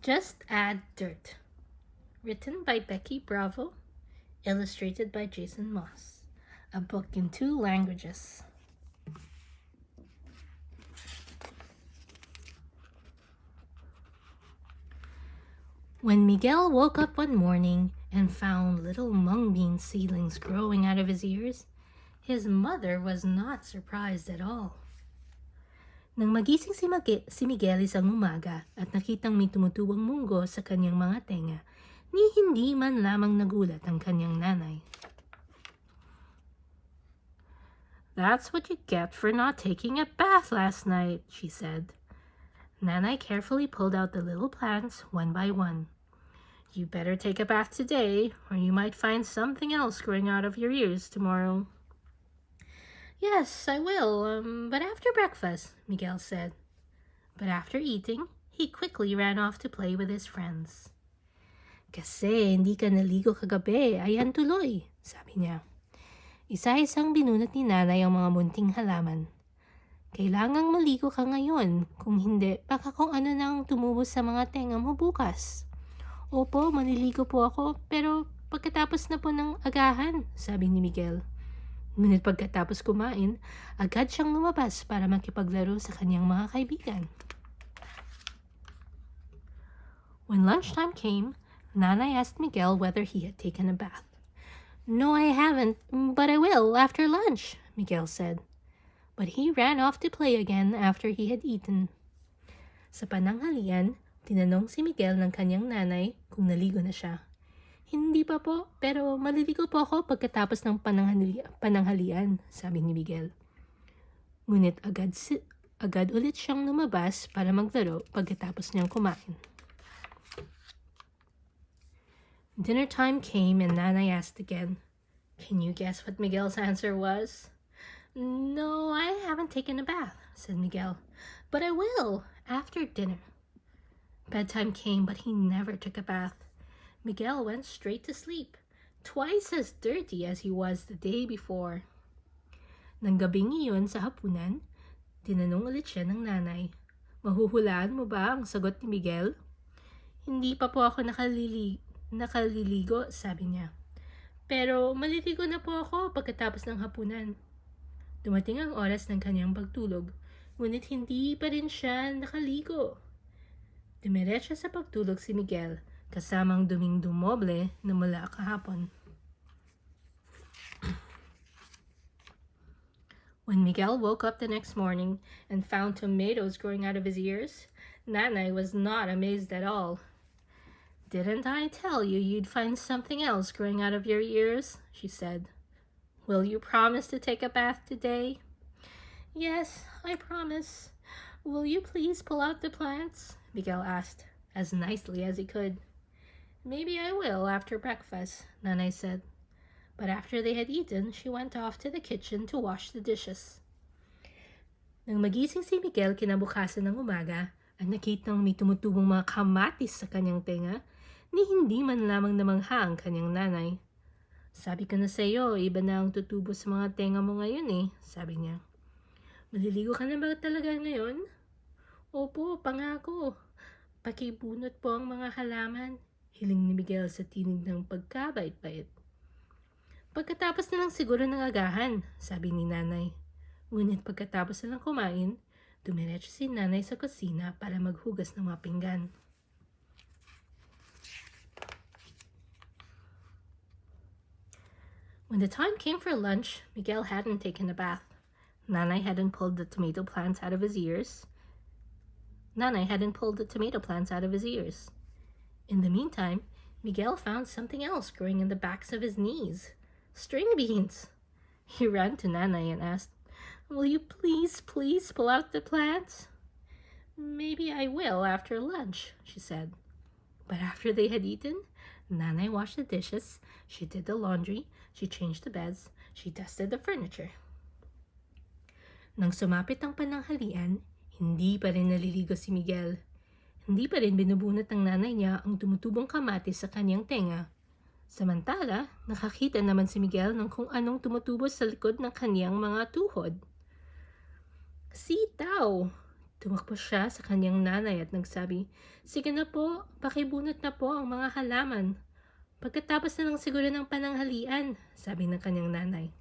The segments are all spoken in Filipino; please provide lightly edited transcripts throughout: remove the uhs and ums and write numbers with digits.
Just Add Dirt. Written by Becky Bravo. Illustrated by Jason Moss. A book in 2 languages. When Miguel woke up one morning and found little mung bean seedlings growing out of his ears, his mother was not surprised at all. Nang magising si Miguel isang umaga at nakitang may tumutubong munggo sa kanyang mga tenga, ni hindi man lamang nagulat ang kanyang nanay. "That's what you get for not taking a bath last night," she said. Nanay carefully pulled out the little plants one by one. "You better take a bath today, or you might find something else growing out of your ears tomorrow." "Yes, I will, but after breakfast," Miguel said. But after eating, he quickly ran off to play with his friends. "Kasi hindi ka naligo kagabi, ayan tuloy," sabi niya. Isa-isang binunot ni nanay ang mga munting halaman. "Kailangang maligo ka ngayon, kung hindi, baka kung ano nang tumubos sa mga tenga mo bukas." "Opo, maliligo po ako, pero pagkatapos na po ng agahan," sabi ni Miguel. Ngunit pagkatapos kumain, agad siyang lumabas para makipaglaro sa kanyang mga kaibigan. When lunchtime came, Nanay asked Miguel whether he had taken a bath. "No, I haven't, but I will after lunch," Miguel said. But he ran off to play again after he had eaten. Sa pananghalian, tinanong si Miguel ng kanyang nanay kung naligo na siya. "Hindi pa po, pero maliligo po ako pagkatapos ng pananghalian," sabi ni Miguel. Ngunit agad ulit siyang lumabas para maglaro pagkatapos niyang kumain. Dinner time came and Nanay asked again. Can you guess what Miguel's answer was? "No, I haven't taken a bath," said Miguel, "but I will after dinner." Bedtime came, but he never took a bath. Miguel went straight to sleep, twice as dirty as he was the day before. Nang gabing iyon sa hapunan, tinanong ulit siya ng nanay. "Mahuhulaan mo ba ang sagot ni Miguel?" "Hindi pa po ako nakaliligo," sabi niya. "Pero maliligo na po ako pagkatapos ng hapunan." Dumating ang oras ng kanyang pagtulog, ngunit hindi pa rin siya nakaligo. Dumiretso sa pagtulog si Miguel, kasamang duming dumoble na mula kahapon. When Miguel woke up the next morning and found tomatoes growing out of his ears, Nanay was not amazed at all. "Didn't I tell you you'd find something else growing out of your ears?" she said. "Will you promise to take a bath today?" "Yes, I promise. Will you please pull out the plants?" Miguel asked, as nicely as he could. "Maybe I will after breakfast," Nanay said. But after they had eaten, she went off to the kitchen to wash the dishes. Nang magising si Miguel kinabukasan ng umaga at nakitang may tumutubong mga kamatis sa kanyang tenga, ni hindi man lamang namangha ang kanyang nanay. "Sabi ko na sa iyo, iba na ang tutubo sa mga tenga mo ngayon eh," sabi niya. "Maliligo ka na ba talaga ngayon?" "Opo, pangako. Pakibunot po ang mga halaman," hiling ni Miguel sa tinig ng pagkabait-bait. "Pagkatapos na lang siguro ng agahan," sabi ni nanay. Ngunit pagkatapos na lang kumain, dumiretso si nanay sa kusina para maghugas ng mga pinggan. When the time came for lunch, Miguel hadn't taken a bath. Nanay hadn't pulled the tomato plants out of his ears. In the meantime, Miguel found something else growing in the backs of his knees. String beans. He ran to Nanay and asked, "Will you please pull out the plants?" "Maybe I will after lunch," she said. But after they had eaten, Nanay washed the dishes, she did the laundry, she changed the beds, she dusted the furniture. Nang sumapit ang pananghalian, hindi pa rin naliligo si Miguel. Hindi pa rin binubunot ng nanay niya ang tumutubong kamatis sa kanyang tenga. Samantala, nakakita naman si Miguel ng kung anong tumutubo sa likod ng kanyang mga tuhod. "Sitaw! Tumakbo siya sa kanyang nanay at nagsabi, "Sige na po, pakibunot na po ang mga halaman." Pagkatapos na lang siguro ng pananghalian, sabi ng kanyang nanay.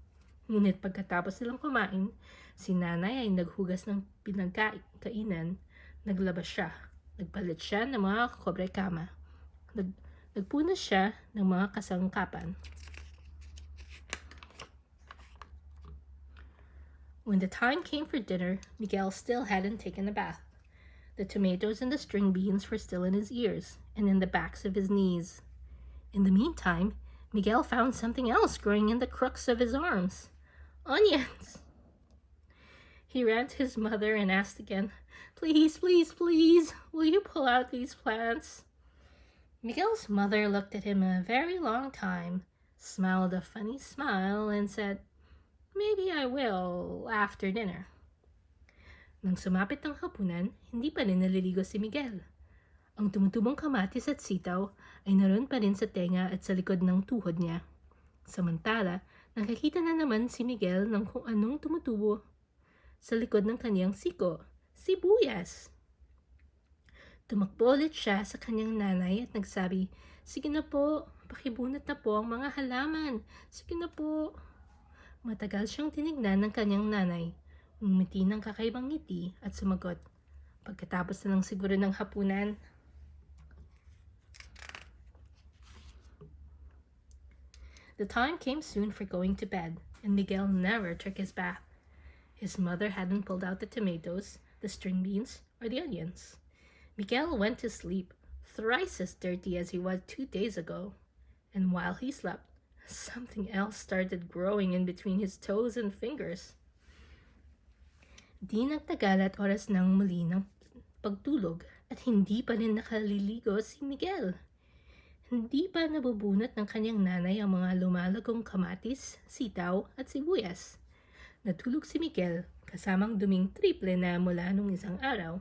Ngunit pagkatapos nilang kumain, si nanay ay naghugas ng pinagkainan, naglabas siya, nagpalit siya ng mga kobrekama, nagpunas siya ng mga kasangkapan. When the time came for dinner, Miguel still hadn't taken a bath. The tomatoes and the string beans were still in his ears and in the backs of his knees. In the meantime, Miguel found something else growing in the crooks of his arms. Onions! He ran to his mother and asked again, "Please, please, please, will you pull out these plants?" Miguel's mother looked at him a very long time, smiled a funny smile, and said, "Maybe I will after dinner." Nang sumapit ang hapunan, hindi pa rin naliligo si Miguel. Ang tumutubong kamatis at sitaw ay naroon pa rin sa tenga at sa likod ng tuhod niya. Samantala, nakakita na naman si Miguel ng kung anong tumutubo sa likod ng kanyang siko, sibuyas. Tumakbo ulit siya sa kanyang nanay at nagsabi, "Sige na po, pakibunot na po ang mga halaman. Sige na po." Matagal siyang tinignan ng kanyang nanay, umiti ng kakaibang ngiti at sumagot. Pagkatapos na lang siguro ng hapunan. The time came soon for going to bed, and Miguel never took his bath. His mother hadn't pulled out the tomatoes, the string beans, or the onions. Miguel went to sleep, thrice as dirty as he was 2 days ago. And while he slept, something else started growing in between his toes and fingers. Di nagtagal at oras ng muli ng pagtulog at hindi pa rin nakaliligo si Miguel. Hindi pa nabubunot ng kanyang nanay ang mga lumalagong kamatis, sitaw at sibuyas. Natulog si Miguel kasamang duming triple na mula nung isang araw.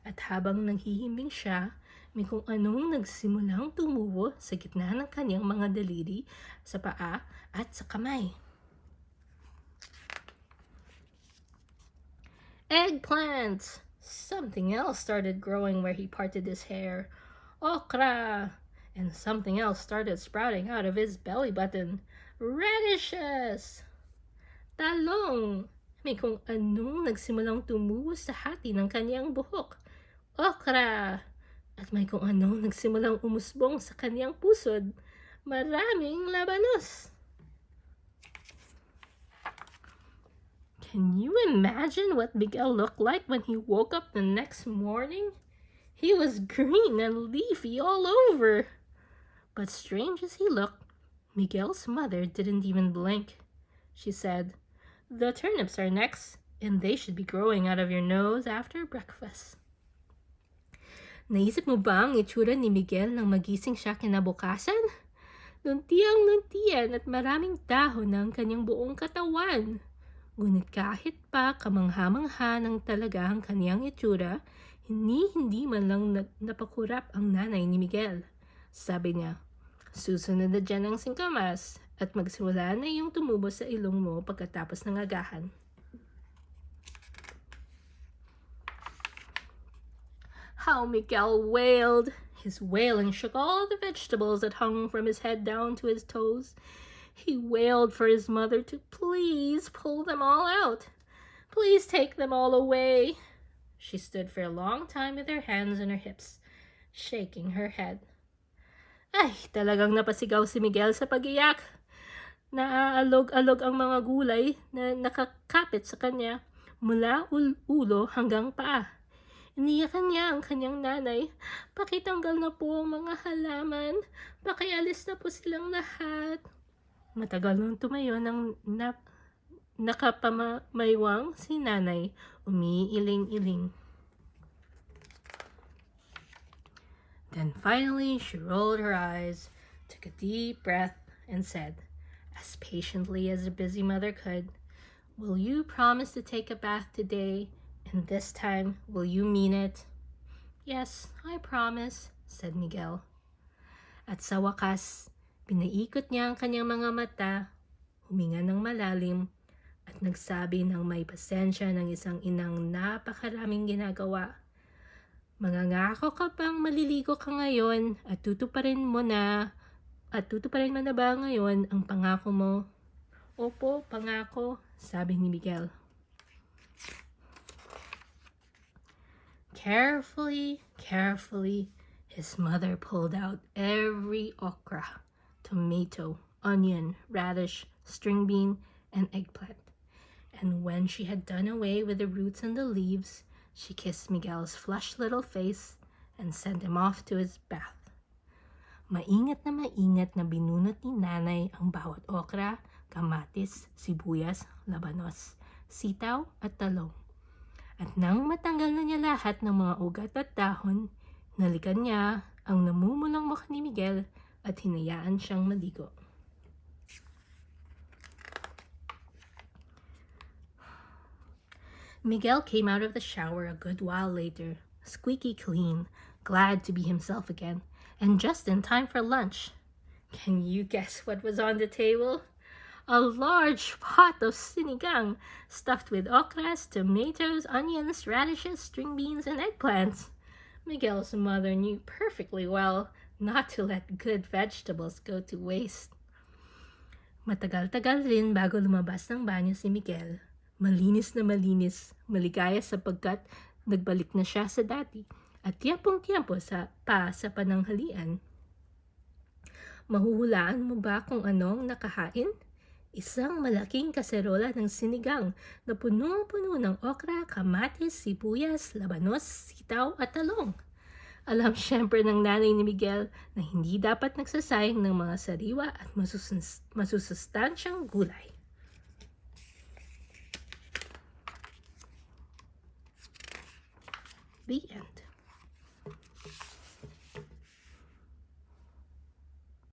At habang nanghihimbing siya, may kung anong nagsimulang tumubo sa gitna ng kanyang mga daliri, sa paa at sa kamay. Eggplants! Something else started growing where he parted his hair. Okra! And something else started sprouting out of his belly button. Radishes! Talong! May kung anong nagsimulang tumubo sa hati ng kanyang buhok. Okra! At may kung anong nagsimulang umusbong sa kanyang pusod. Maraming labanos! Can you imagine what Miguel looked like when he woke up the next morning? He was green and leafy all over. But strange as he looked, Miguel's mother didn't even blink. She said, "The turnips are next, and they should be growing out of your nose after breakfast." Naisip mo ba ang itsura ni Miguel nang magising siya kinabukasan? Luntiang-luntian at maraming dahon ng kanyang buong katawan. Ngunit kahit pa kamangha-mangha ng talaga ang kanyang itsura, hindi man lang napakurap ang nanay ni Miguel. Sabi niya, "Susunod na dyan ang singkamas at magsimula na yung tumubo sa ilong mo pagkatapos ng agahan." How Miguel wailed! His wailing shook all the vegetables that hung from his head down to his toes. He wailed for his mother to please pull them all out. Please take them all away. She stood for a long time with her hands on her hips, shaking her head. Ay, talagang napasigaw si Miguel sa pag-iyak. Naaalog-alog ang mga gulay na nakakapit sa kanya mula ulo hanggang paa. Iniyakan niya ang kanyang nanay. "Pakitanggal na po ang mga halaman. Pakialis na po silang lahat." Matagal nang tumayo ng nakapamaywang si nanay, umiiling-iling. Then finally she rolled her eyes, took a deep breath, and said, as patiently as a busy mother could, "Will you promise to take a bath today? And this time, will you mean it?" "Yes, I promise," said Miguel. At sa wakas, pinaikot niya ang kanyang mga mata, huminga ng malalim, at nagsabi ng may pasensya ng isang inang napakaraming ginagawa. Mangangako ka bang maliligo ka ngayon at tutuparin mo na ba ngayon ang pangako mo? Opo, pangako, sabi ni Miguel. Carefully, his mother pulled out every okra, tomato, onion, radish, string bean, and eggplant. And when she had done away with the roots and the leaves, she kissed Miguel's flushed little face and sent him off to his bath. Maingat na binunot ni nanay ang bawat okra, kamatis, sibuyas, labanos, sitaw at talong. At nang matanggal na niya lahat ng mga ugat at dahon, nalikan niya ang namumulang mukha ni Miguel at hinayaan siyang maligo. Miguel came out of the shower a good while later, squeaky clean, glad to be himself again, and just in time for lunch. Can you guess what was on the table? A large pot of sinigang, stuffed with okras, tomatoes, onions, radishes, string beans, and eggplants. Miguel's mother knew perfectly well not to let good vegetables go to waste. Matagal-tagal rin bago lumabas ng banyo si Miguel. Malinis na malinis, maligaya sapagkat nagbalik na siya sa dati at tiyempong-tiyempo sa pananghalian. Mahuhulaan mo ba kung anong nakahain? Isang malaking kaserola ng sinigang na punong-puno ng okra, kamatis, sibuyas, labanos, sitaw at talong. Alam siyempre ng nanay ni Miguel na hindi dapat nagsasayang ng mga sariwa at masusustansyang gulay. The end.